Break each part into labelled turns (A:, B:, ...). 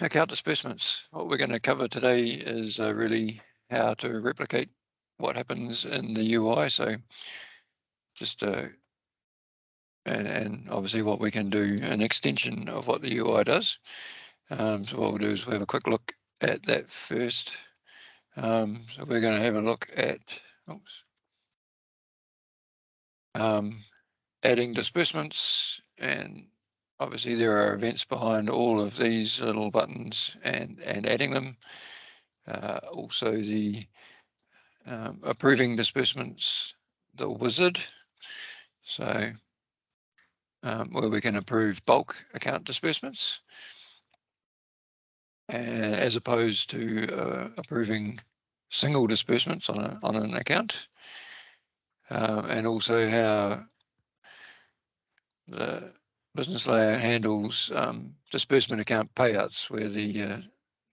A: account disbursements. What we're going to cover today is really how to replicate what happens in the UI. So just and obviously what we can do, an extension of what the UI does. So what we'll do is we'll have a quick look at that first. So we're going to have a look at adding disbursements, and obviously there are events behind all of these little buttons and adding them. Also the approving disbursements, the wizard. So where we can approve bulk account disbursements, and as opposed to approving single disbursements on an account, and also how the business layer handles disbursement account payouts where the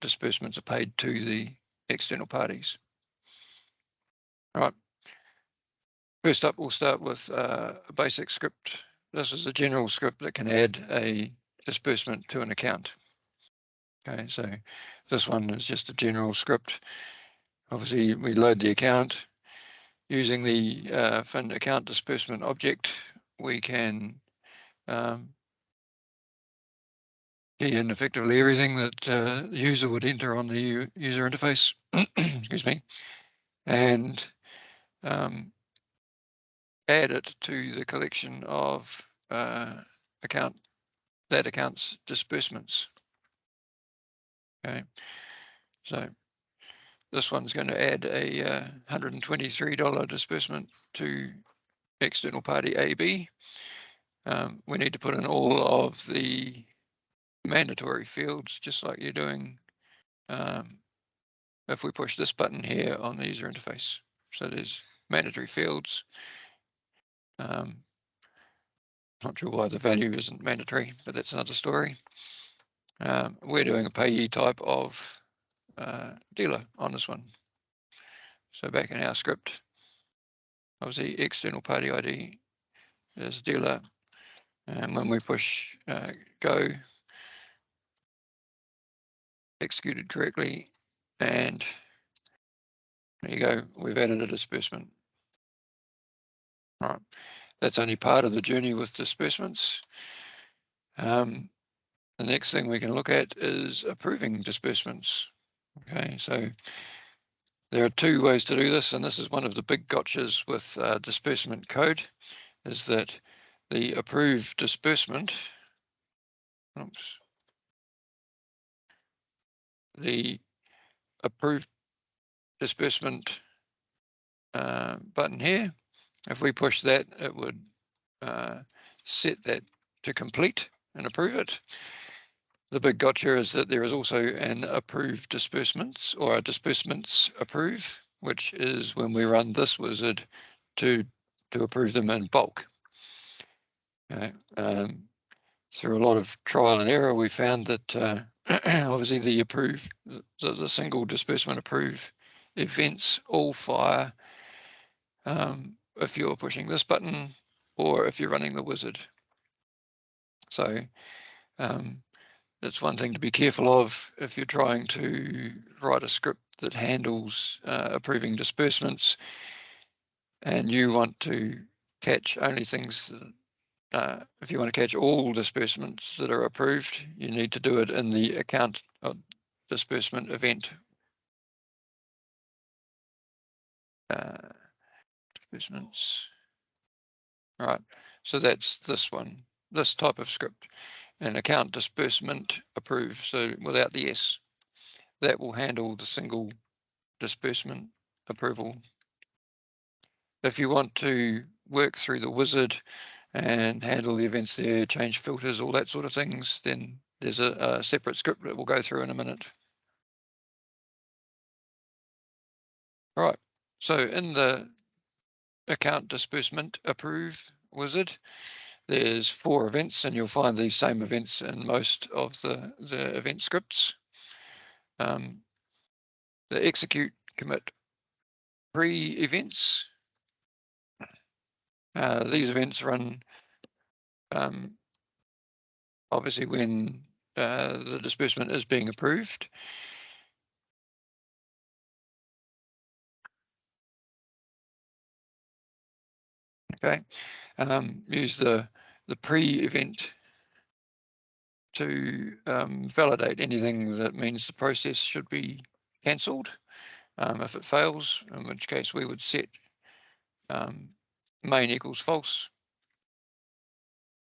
A: disbursements are paid to the external parties. All right. First up, we'll start with a basic script. This is a general script that can add a disbursement to an account. Okay, so this one is just a general script. Obviously, we load the account using the fund account disbursement object. We can key in effectively everything that the user would enter on the user interface. Excuse me, and add it to the collection of account's disbursements. Okay, so this one's going to add a $123 disbursement to external party AB. We need to put in all of the mandatory fields, just like you're doing if we push this button here on the user interface. So there's mandatory fields. Not sure why the value isn't mandatory, but that's another story. We're doing a payee type of dealer on this one. So back in our script, obviously external party ID is dealer. And when we push go, executed correctly, and there you go, we've added a disbursement. All right, that's only part of the journey with disbursements. The next thing we can look at is approving disbursements. Okay, so there are two ways to do this, and this is one of the big gotchas with disbursement code, is that the approved disbursement, the approved disbursement button here, if we push that, it would set that to complete and approve it. The big gotcha is that there is also an approved disbursements or a disbursements approve, which is when we run this wizard to approve them in bulk. Okay. Through a lot of trial and error, we found that obviously the approve, the single disbursement approve events all fire if you're pushing this button or if you're running the wizard. So that's one thing to be careful of if you're trying to write a script that handles approving disbursements and you want to catch only things, if you want to catch all disbursements that are approved, you need to do it in the account disbursement event. Disbursements. All right, so that's this one, this type of script. An account disbursement approve, so without the S. That will handle the single disbursement approval. If you want to work through the wizard and handle the events there, change filters, all that sort of things, then there's a separate script that we'll go through in a minute. All right, so in the account disbursement approve wizard, there's 4 events, and you'll find these same events in most of the event scripts. The execute, commit, pre-events. These events run obviously when the disbursement is being approved. Okay, use the pre-event to validate anything that means the process should be cancelled. If it fails, in which case we would set main equals false.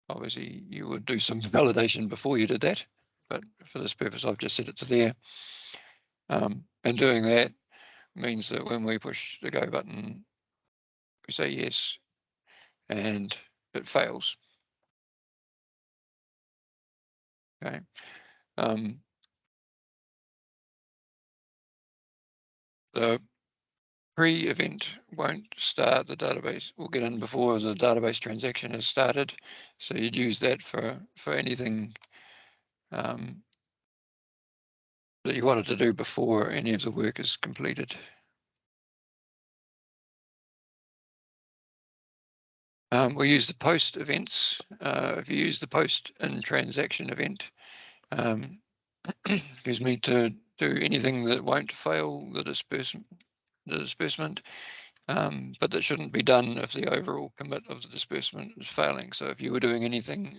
A: Obviously, you would do some validation before you did that, but for this purpose, I've just set it to there. And doing that means that when we push the go button, we say yes, and it fails. Okay. The pre-event won't start the database. We'll get in before the database transaction has started. So you'd use that for anything that you wanted to do before any of the work is completed. We use the post events. If you use the post in transaction event, gives me to do anything that won't fail the disbursement, but that shouldn't be done if the overall commit of the disbursement is failing. So if you were doing anything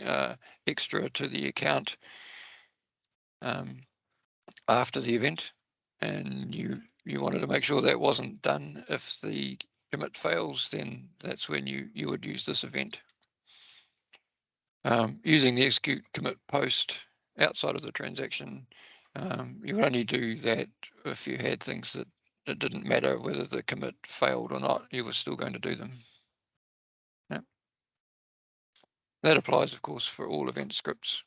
A: extra to the account after the event, and you wanted to make sure that wasn't done if the commit fails, then that's when you would use this event. Using the execute commit post outside of the transaction, you would only do that if you had things that it didn't matter whether the commit failed or not, you were still going to do them. Yeah. That applies, of course, for all event scripts.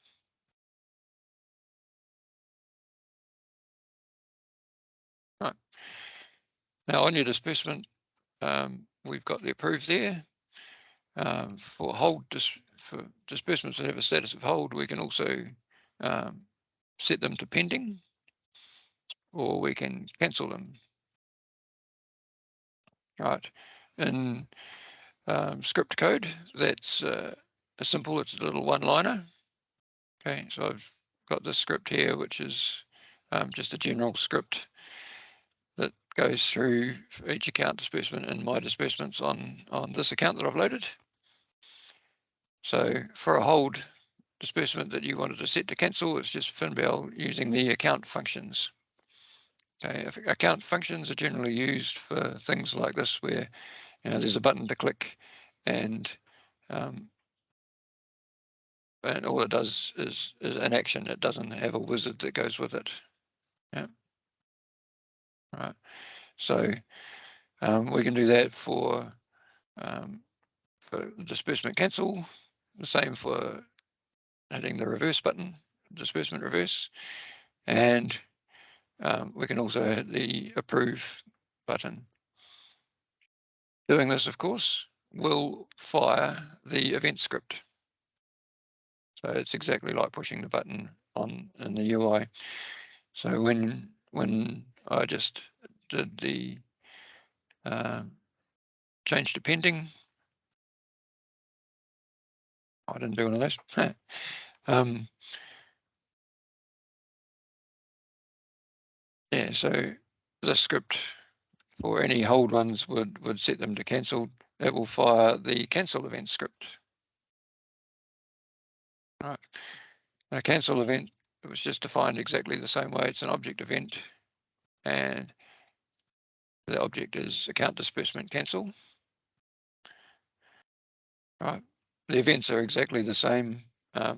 A: Right. Now on your disbursement, we've got the approved there. For for disbursements that have a status of hold, we can also set them to pending, or we can cancel them. Right. In script code, that's simple. It's a little one-liner. Okay, so I've got this script here, which is just a general script that goes through each account disbursement and my disbursements on this account that I've loaded. So for a hold disbursement that you wanted to set to cancel, it's just FinBell using the account functions. Okay, account functions are generally used for things like this, where there's a button to click, and all it does is an action. It doesn't have a wizard that goes with it. Yeah. Right. So we can do that for disbursement cancel. The same for hitting the reverse button, disbursement reverse, and we can also hit the approve button. Doing this, of course, will fire the event script. So it's exactly like pushing the button in the UI. So when I just did the change to pending, I didn't do one of those. Yeah, so the script for any hold ones would set them to cancel. It will fire the cancel event script. Right. A cancel event, it was just defined exactly the same way. It's an object event, and the object is account disbursement cancel. Right. The events are exactly the same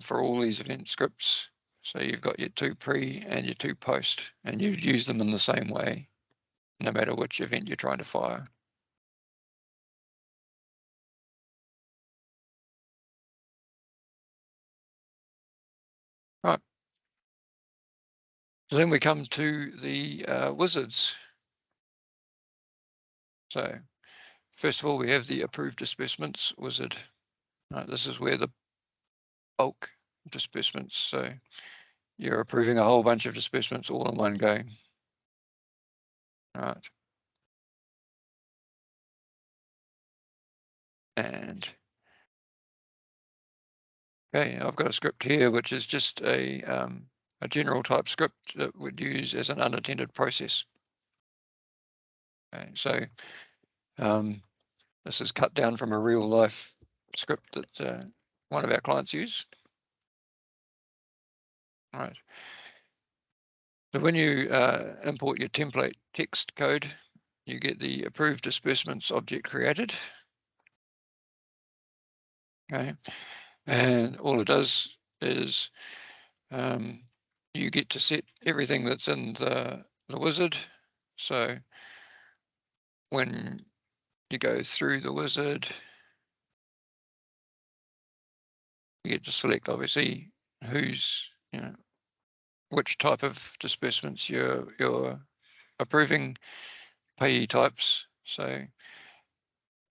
A: for all these event scripts. So you've got your two pre and your two post, and you use them in the same way, no matter which event you're trying to fire. Right. So then we come to the wizards. So first of all, we have the approved disbursements wizard. Right, this is where the bulk disbursements. So you're approving a whole bunch of disbursements all in one go. Right. And Okay, I've got a script here which is just a general type script that would use as an unattended process. Okay, so this is cut down from a real life script that one of our clients use. All right. So when you import your template text code, you get the approved disbursements object created. Okay, and all it does is you get to set everything that's in the wizard. So when you go through the wizard, you get to select obviously who's, which type of disbursements you're approving, payee types, so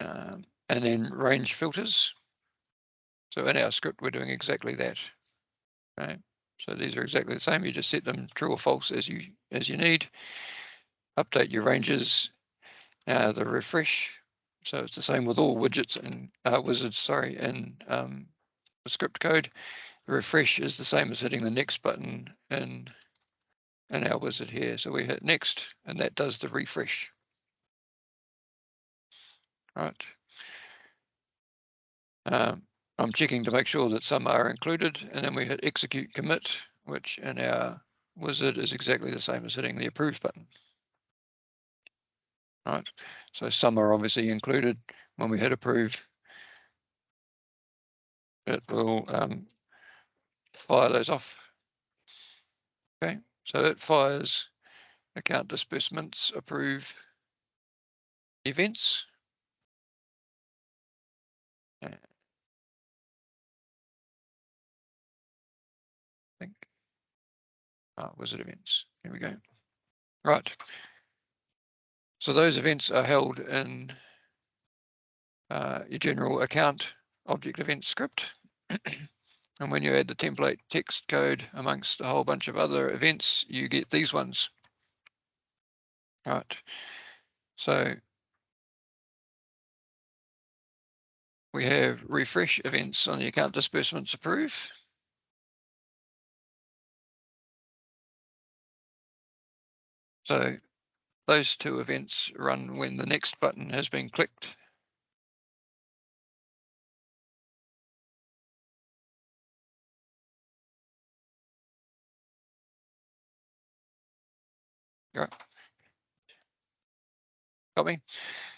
A: and then range filters. So in our script, we're doing exactly that. Right. So these are exactly the same. You just set them true or false as you need. Update your ranges. The refresh. So it's the same with all widgets and wizards. Sorry, and the script code. The refresh is the same as hitting the next button in our wizard here. So we hit next, and that does the refresh. Right. I'm checking to make sure that some are included, and then we hit execute commit, which in our wizard is exactly the same as hitting the approve button. Right, so some are obviously included. When we hit approve, it will fire those off. Okay, so it fires account disbursements approve events. I think wizard events. Here we go. Right. So those events are held in your general account object event script. And when you add the template text code amongst a whole bunch of other events, you get these ones. Right. So we have refresh events on the account disbursements approve. So those two events run when the next button has been clicked. Right. Got me?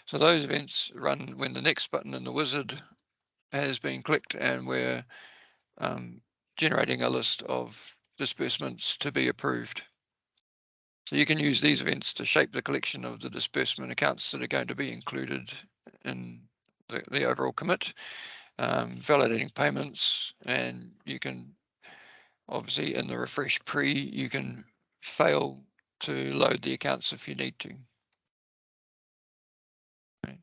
A: So those events run when the next button in the wizard has been clicked, and we're generating a list of disbursements to be approved. So you can use these events to shape the collection of the disbursement accounts that are going to be included in the overall commit, validating payments, and you can obviously in the refresh pre, you can fail to load the accounts if you need to. Okay.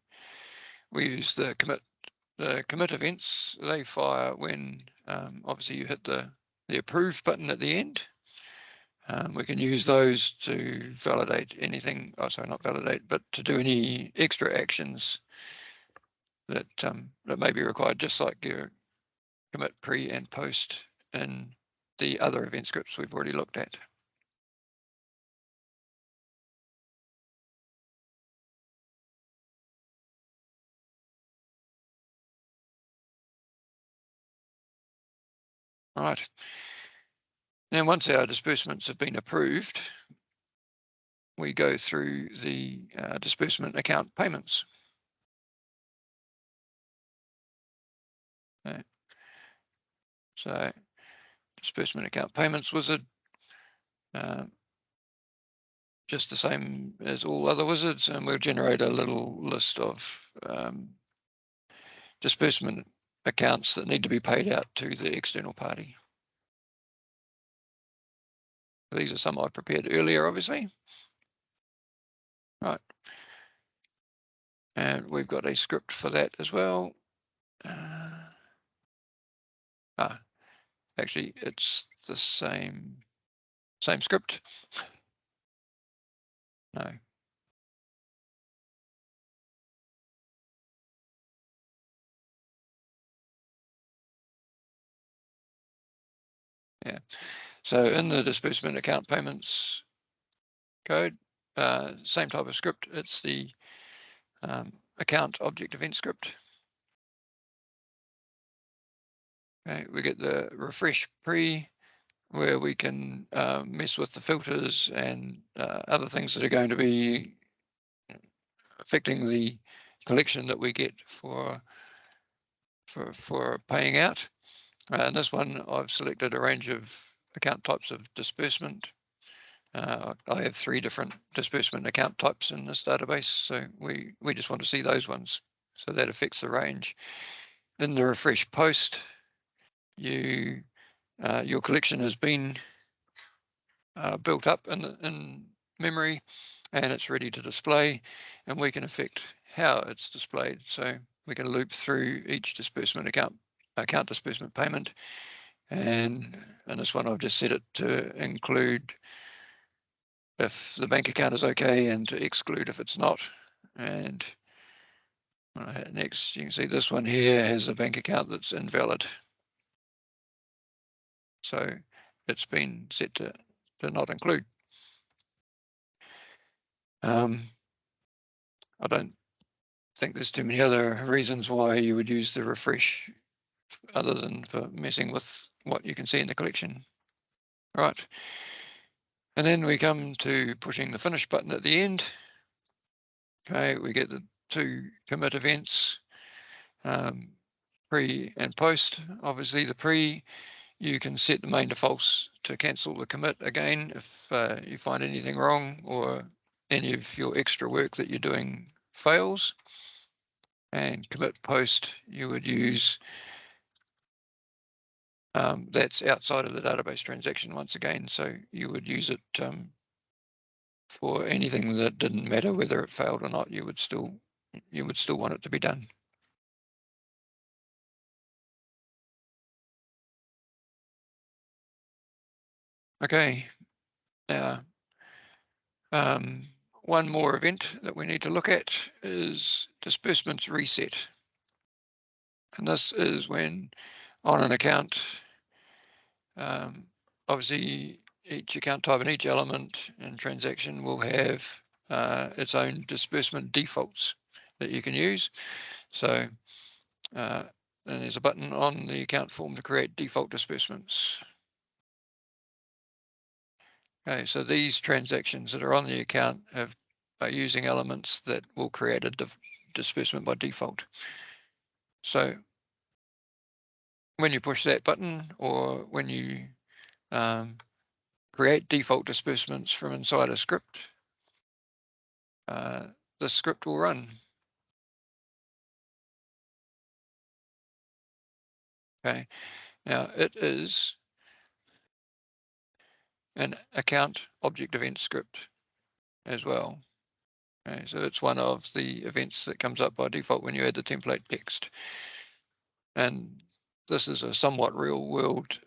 A: We use the commit events. They fire when obviously you hit the approve button at the end. We can use those to validate anything, sorry, not validate, but to do any extra actions that that may be required, just like your commit pre and post in the other event scripts we've already looked at. All right. Now, once our disbursements have been approved, we go through the disbursement account payments. Okay. So disbursement account payments wizard, just the same as all other wizards, and we'll generate a little list of disbursement accounts that need to be paid out to the external party. These are some I prepared earlier, obviously. Right. And we've got a script for that as well. Actually, it's the same script. No. Yeah. So in the disbursement account payments code, same type of script. It's the account object event script. Okay, we get the refresh pre, where we can mess with the filters and other things that are going to be affecting the collection that we get for paying out. In this one, I've selected a range of account types of disbursement. I have 3 different disbursement account types in this database, so we just want to see those ones. So that affects the range. In the refresh post, your collection has been built up in memory, and it's ready to display, and we can affect how it's displayed. So we can loop through each disbursement account disbursement payment, and in this one I've just set it to include if the bank account is okay and to exclude if it's not. And next, you can see this one here has a bank account that's invalid, so it's been set to not include. I don't think there's too many other reasons why you would use the refresh other than for messing with what you can see in the collection. Right. And then we come to pushing the finish button at the end. Okay, we get the 2 commit events, pre and post. Obviously the pre, you can set the main defaults to cancel the commit again if you find anything wrong or any of your extra work that you're doing fails. And commit post, you would use that's outside of the database transaction once again, so you would use it for anything that didn't matter whether it failed or not. You would still want it to be done. Okay, now one more event that we need to look at is disbursements reset, and this is when on an account, obviously each account type and each element and transaction will have its own disbursement defaults that you can use. So and there's a button on the account form to create default disbursements. Okay, so these transactions that are on the account are using elements that will create a disbursement by default. So when you push that button or when you create default disbursements from inside a script, the script will run. Okay, now it is an account object event script as well. Okay, so it's one of the events that comes up by default when you add the template text. And this is a somewhat real world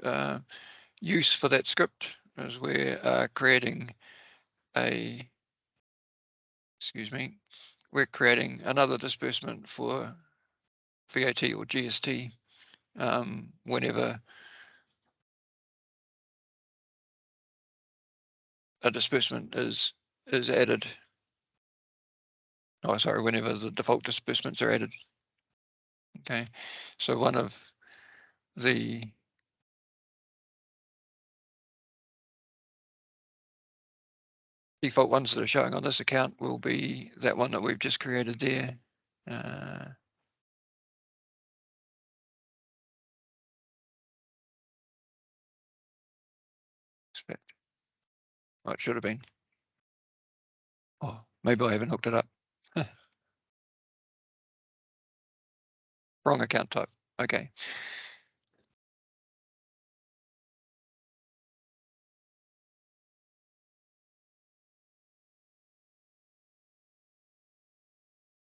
A: use for that script, as we're creating we're creating another disbursement for VAT or GST whenever a disbursement is added. Oh, sorry, whenever the default disbursements are added. Okay, so one of the default ones that are showing on this account will be that one that we've just created there. Expect. Oh, it should have been. Oh, maybe I haven't hooked it up. Wrong account type. Okay.